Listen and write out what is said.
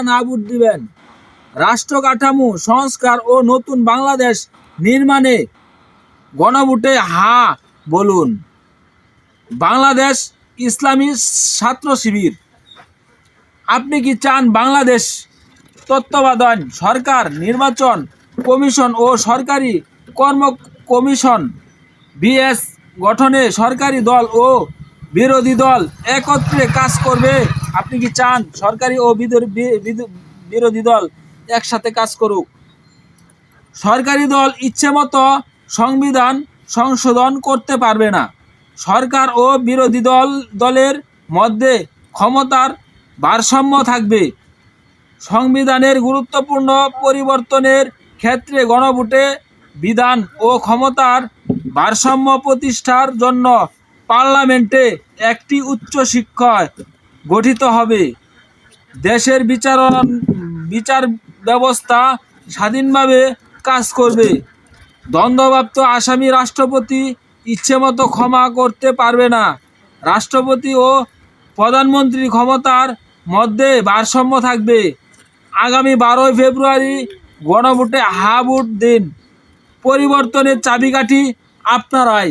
না ভোট দিবেন। রাষ্ট্র কাঠামো সংস্কার ও নতুন বাংলাদেশ নির্মাণে গণভোটে হা বলুন। বাংলাদেশ ইসলামী ছাত্র শিবির। আপনি কি চান বাংলাদেশ তত্ত্বাবধান সরকার, নির্বাচন কমিশন ও সরকারি কর্ম কমিশন বিএস গঠনে সরকারি দল ও বিরোধী দল একত্রে কাজ করবে? আপনি কি চান সরকারি ও বিরোধী দল একসাথে কাজ করুক? সরকারি দল ইচ্ছেমতো সংবিধান সংশোধন করতে পারবে না। সরকার ও বিরোধী দলের মধ্যে ক্ষমতার ভারসাম্য থাকবে। সংবিধানের গুরুত্বপূর্ণ পরিবর্তনের ক্ষেত্রে গণভোটে বিধান ও ক্ষমতার ভারসাম্য প্রতিষ্ঠার জন্য পার্লামেন্টে একটি উচ্চ শিক্ষা গঠিত হবে। দেশের বিচার ব্যবস্থা স্বাধীনভাবে কাজ করবে। দণ্ডপ্রাপ্ত আসামি রাষ্ট্রপতি ইচ্ছেমতো ক্ষমা করতে পারবে না। রাষ্ট্রপতি ও প্রধানমন্ত্রীর ক্ষমতার মধ্যে ভারসাম্য থাকবে। আগামী 12 ফেব্রুয়ারি গণভোটে হা ভোট দিন। পরিবর্তনের চাবিকাঠি আপনারাই।